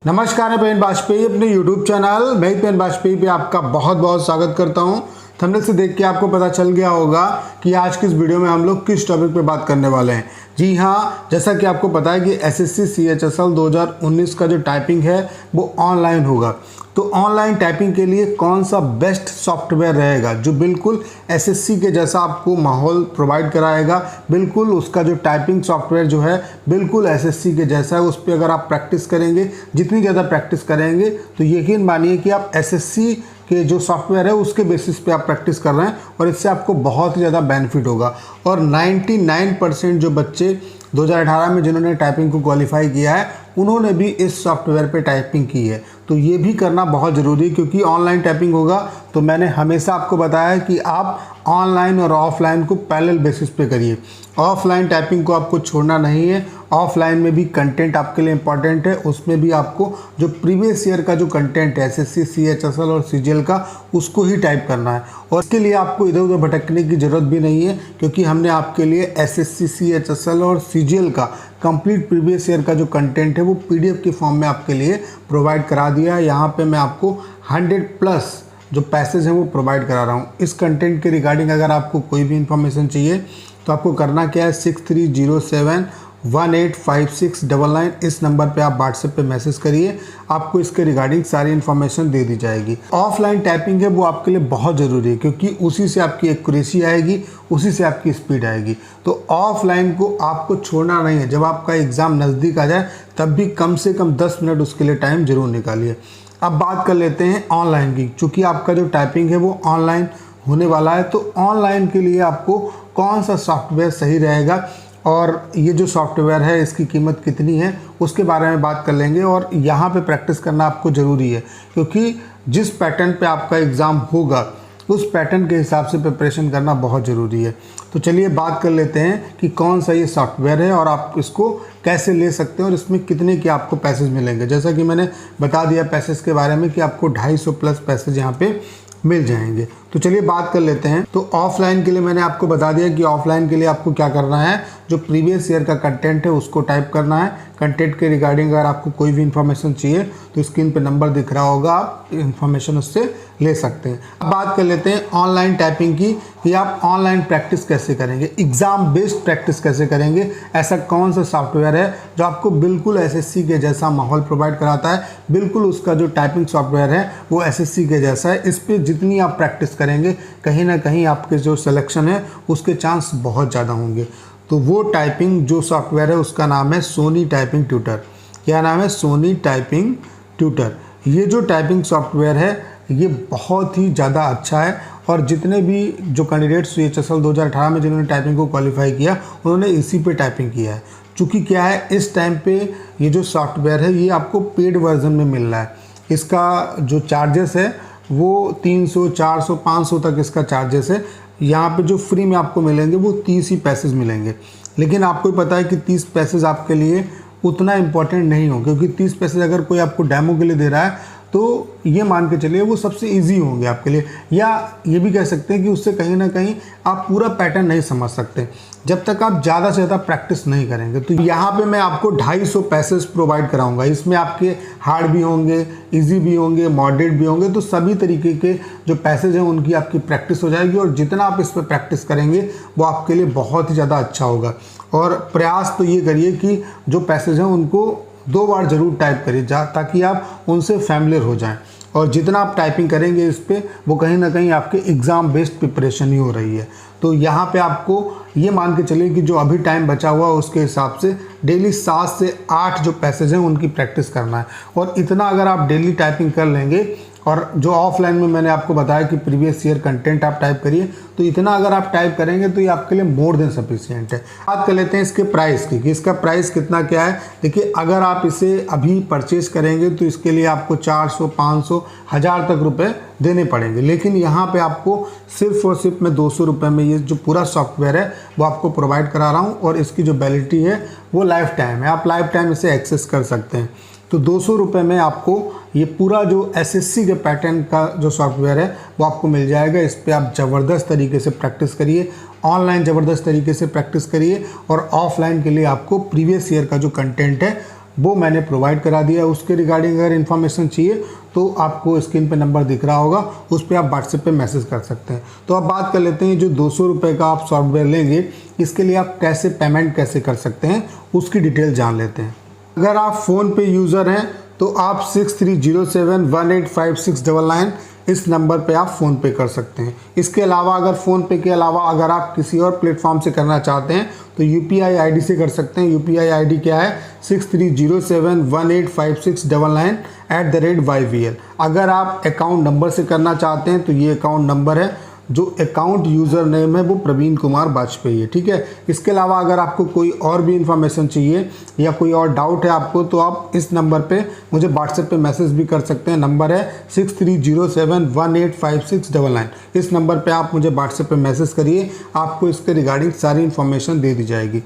नमस्कार, मैं पेन बाजपेयी अपने YouTube चैनल मैं पेन बाजपेयी पे आपका बहुत बहुत स्वागत करता हूं। थंबनेल से देख के आपको पता चल गया होगा कि आज की इस वीडियो में हम लोग किस टॉपिक पे बात करने वाले हैं। जी हाँ, जैसा कि आपको पता है कि एसएससी सीएचएसएल 2019 का जो टाइपिंग है वो ऑनलाइन होगा। तो ऑनलाइन टाइपिंग के लिए कौन सा बेस्ट सॉफ्टवेयर रहेगा जो बिल्कुल एसएससी के जैसा आपको माहौल प्रोवाइड कराएगा, बिल्कुल उसका जो टाइपिंग सॉफ्टवेयर जो है बिल्कुल एसएससी के जैसा है। उस पर अगर आप प्रैक्टिस करेंगे, जितनी ज़्यादा प्रैक्टिस करेंगे तो यकीन मानिए कि आप एसएससी के जो सॉफ्टवेयर है उसके बेसिस पे आप प्रैक्टिस कर रहे हैं और इससे आपको बहुत ही ज़्यादा बेनिफिट होगा। और 99% जो बच्चे 2018 में जिन्होंने टाइपिंग को क्वालिफाई किया है उन्होंने भी इस सॉफ्टवेयर पे टाइपिंग की है। तो ये भी करना बहुत ज़रूरी है क्योंकि ऑनलाइन टाइपिंग होगा। तो मैंने हमेशा आपको बताया है कि आप ऑनलाइन और ऑफलाइन को पैरेलल बेसिस पे करिए। ऑफलाइन टाइपिंग को आपको छोड़ना नहीं है। ऑफलाइन में भी कंटेंट आपके लिए इम्पॉर्टेंट है, उसमें भी आपको जो प्रीवियस ईयर का जो कंटेंट है एसएससी सीएचएसएल और सीजीएल का उसको ही टाइप करना है। और इसके लिए आपको इधर उधर भटकने की ज़रूरत भी नहीं है क्योंकि हमने आपके लिए एसएससी सीएचएसएल और सीजीएल का कंप्लीट प्रीवियस ईयर का जो कंटेंट है वो पीडीएफ के फॉर्म में आपके लिए प्रोवाइड करा दिया है। यहाँ पे मैं आपको 100+ जो पैसेज हैं वो प्रोवाइड करा रहा हूँ। इस कंटेंट के रिगार्डिंग अगर आपको कोई भी इन्फॉर्मेशन चाहिए तो आपको करना क्या है, 6307185699 इस नंबर पे आप व्हाट्सएप पे मैसेज करिए, आपको इसके रिगार्डिंग सारी इन्फॉर्मेशन दे दी जाएगी। ऑफलाइन टाइपिंग है वो आपके लिए बहुत ज़रूरी है क्योंकि उसी से आपकी एक्यूरेसी आएगी, उसी से आपकी स्पीड आएगी। तो ऑफलाइन को आपको छोड़ना नहीं है। जब आपका एग्ज़ाम नज़दीक आ जाए तब भी कम से कम 10 मिनट उसके लिए टाइम ज़रूर निकालिए। अब बात कर लेते हैं ऑनलाइन की। चूँकि आपका जो टाइपिंग है वो ऑनलाइन होने वाला है तो ऑनलाइन के लिए आपको कौन सा सॉफ्टवेयर सही रहेगा और ये जो सॉफ्टवेयर है इसकी कीमत कितनी है उसके बारे में बात कर लेंगे। और यहाँ पे प्रैक्टिस करना आपको ज़रूरी है क्योंकि जिस पैटर्न पे आपका एग्ज़ाम होगा उस पैटर्न के हिसाब से प्रिपरेशन करना बहुत ज़रूरी है। तो चलिए बात कर लेते हैं कि कौन सा ये सॉफ्टवेयर है और आप इसको कैसे ले सकते हैं और इसमें कितने के आपको पैसेज मिलेंगे। जैसा कि मैंने बता दिया पैसेज के बारे में कि आपको 250+ पैसेज यहाँ पे मिल जाएंगे। तो चलिए बात कर लेते हैं। तो ऑफलाइन के लिए मैंने आपको बता दिया कि ऑफलाइन के लिए आपको क्या करना है, जो प्रीवियस ईयर का कंटेंट है उसको टाइप करना है। कंटेंट के रिगार्डिंग अगर आपको कोई भी इन्फॉर्मेशन चाहिए तो स्क्रीन पे नंबर दिख रहा होगा, आप इन्फॉर्मेशन उससे ले सकते हैं। अब बात कर लेते हैं ऑनलाइन टाइपिंग की कि आप ऑनलाइन प्रैक्टिस कैसे करेंगे, एग्ज़ाम बेस्ड प्रैक्टिस कैसे करेंगे। ऐसा कौन सा सॉफ्टवेयर है जो आपको बिल्कुल एसएससी के जैसा माहौल प्रोवाइड कराता है, बिल्कुल उसका जो टाइपिंग सॉफ्टवेयर है वो एसएससी के जैसा है। इस पर जितनी आप प्रैक्टिस करेंगे कहीं ना कहीं आपके जो सिलेक्शन है उसके चांस बहुत ज़्यादा होंगे। तो वो टाइपिंग जो सॉफ्टवेयर है उसका नाम है सोनी टाइपिंग ट्यूटर। क्या नाम है? Sony typing tutor. ये जो टाइपिंग सॉफ्टवेयर है ये बहुत ही ज़्यादा अच्छा है और जितने भी जो कैंडिडेट्स सीएचएसएल 2018 में जिन्होंने टाइपिंग को क्वालिफाई किया उन्होंने इसी पे टाइपिंग किया है। चूँकि क्या है, इस टाइम पे ये जो सॉफ्टवेयर है ये आपको पेड वर्जन में मिल रहा है। इसका जो चार्जेस है वो 300, 400, 500 तक इसका चार्जेस है। यहाँ पे जो फ्री में आपको मिलेंगे वो 30 ही पैसेज मिलेंगे। लेकिन आपको पता है कि 30 पैसेज आपके लिए उतना इम्पोर्टेंट नहीं हो क्योंकि 30 पैसेज अगर कोई आपको डेमो के लिए दे रहा है तो ये मान के चलिए वो सबसे इजी होंगे आपके लिए। या ये भी कह सकते हैं कि उससे कहीं ना कहीं आप पूरा पैटर्न नहीं समझ सकते जब तक आप ज़्यादा से ज़्यादा प्रैक्टिस नहीं करेंगे। तो यहाँ पे मैं आपको 250 पैसेज प्रोवाइड कराऊंगा। इसमें आपके हार्ड भी होंगे, इजी भी होंगे, मॉडरेट भी होंगे। तो सभी तरीके के जो पैसेज हैं उनकी आपकी प्रैक्टिस हो जाएगी और जितना आप इस पर प्रैक्टिस करेंगे वो आपके लिए बहुत ही ज़्यादा अच्छा होगा। और प्रयास तो ये करिए कि जो पैसेज हैं उनको 2 बार ज़रूर टाइप करिए ताकि आप उनसे फैमिलियर हो जाएं। और जितना आप टाइपिंग करेंगे इस पर वो कहीं ना कहीं आपके एग्ज़ाम बेस्ड प्रिपरेशन ही हो रही है। तो यहाँ पे आपको ये मान के चलिए कि जो अभी टाइम बचा हुआ है उसके हिसाब से डेली 7 से 8 जो पैसेज हैं उनकी प्रैक्टिस करना है। और इतना अगर आप डेली टाइपिंग कर लेंगे और जो ऑफलाइन में मैंने आपको बताया कि प्रीवियस ईयर कंटेंट आप टाइप करिए, तो इतना अगर आप टाइप करेंगे तो ये आपके लिए मोर देन सफिशिएंट है। बात कर लेते हैं इसके प्राइस की कि इसका प्राइस कितना क्या है। देखिए, अगर आप इसे अभी परचेज करेंगे तो इसके लिए आपको 400, 500, 1000 तक रुपए देने पड़ेंगे। लेकिन यहाँ पे आपको सिर्फ और सिर्फ मैं 200 रुपये में ये जो पूरा सॉफ्टवेयर है वो आपको प्रोवाइड करा रहा हूँ और इसकी जो वैलिडिटी है वो लाइफ टाइम है। आप लाइफ टाइम इसे एक्सेस कर सकते हैं। तो 200 रुपये में आपको ये पूरा जो एसएससी के पैटर्न का जो सॉफ्टवेयर है वो आपको मिल जाएगा। इस पर आप ज़बरदस्त तरीके से प्रैक्टिस करिए, ऑनलाइन ज़बरदस्त तरीके से प्रैक्टिस करिए और ऑफलाइन के लिए आपको प्रीवियस ईयर का जो कंटेंट है वो मैंने प्रोवाइड करा दिया है। उसके रिगार्डिंग अगर इन्फॉर्मेशन चाहिए तो आपको स्क्रीन पे नंबर दिख रहा होगा, उस पर आप व्हाट्सएप पे मैसेज कर सकते हैं। तो अब बात कर लेते हैं जो 200 रुपये का आप सॉफ्टवेयर लेंगे, इसके लिए आप कैसे पेमेंट कैसे कर सकते हैं उसकी डिटेल जान लेते हैं। अगर आप फ़ोन पे यूज़र हैं तो आप 6307185699 इस नंबर पे आप फ़ोन पे कर सकते हैं। इसके अलावा अगर फ़ोन पे के अलावा अगर आप किसी और प्लेटफॉर्म से करना चाहते हैं तो UPI ID से कर सकते हैं। UPI ID क्या है? 6307185699 अगर आप अकाउंट नंबर से करना चाहते हैं तो ये अकाउंट नंबर है, जो अकाउंट यूज़र नेम है वो प्रवीण कुमार वाजपेयी है, ठीक है। इसके अलावा अगर आपको कोई और भी इन्फॉर्मेशन चाहिए या कोई और डाउट है आपको तो आप इस नंबर पे मुझे व्हाट्सएप पे मैसेज भी कर सकते हैं। नंबर है 6307185699। इस नंबर पे आप मुझे व्हाट्सएप पे मैसेज करिए, आपको इसके रिगार्डिंग सारी इन्फॉर्मेशन दे दी जाएगी।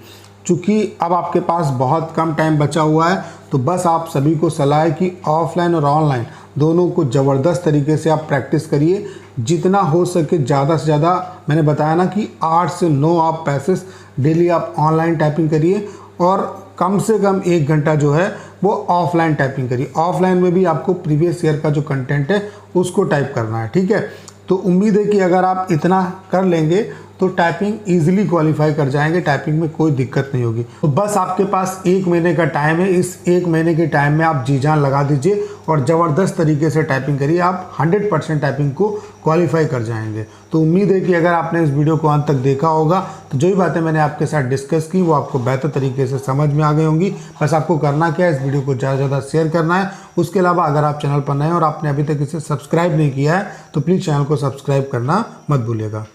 चूँकि अब आपके पास बहुत कम टाइम बचा हुआ है तो बस आप सभी को सलाह है कि ऑफलाइन और ऑनलाइन दोनों को ज़बरदस्त तरीके से आप प्रैक्टिस करिए। जितना हो सके ज़्यादा से ज़्यादा, मैंने बताया ना कि 8 से 9 आप पैसेज डेली आप ऑनलाइन टाइपिंग करिए और कम से कम 1 घंटा जो है वो ऑफलाइन टाइपिंग करिए। ऑफलाइन में भी आपको प्रीवियस ईयर का जो कंटेंट है उसको टाइप करना है, ठीक है। तो उम्मीद है कि अगर आप इतना कर लेंगे तो टाइपिंग इजीली क्वालिफाई कर जाएंगे, टाइपिंग में कोई दिक्कत नहीं होगी। तो बस आपके पास 1 महीने का टाइम है, इस 1 महीने के टाइम में आप जी जान लगा दीजिए और ज़बरदस्त तरीके से टाइपिंग करिए, आप 100% टाइपिंग को क्वालिफाई कर जाएंगे। तो उम्मीद है कि अगर आपने इस वीडियो को अंत तक देखा होगा तो जो भी बातें मैंने आपके साथ डिस्कस की वो आपको बेहतर तरीके से समझ में आ गई होंगी। बस आपको करना क्या है, इस वीडियो को ज़्यादा से ज़्यादा शेयर करना है। उसके अलावा अगर आप चैनल पर नए हैं और आपने अभी तक इसे सब्सक्राइब नहीं किया है तो प्लीज़ चैनल को सब्सक्राइब करना मत भूलिएगा।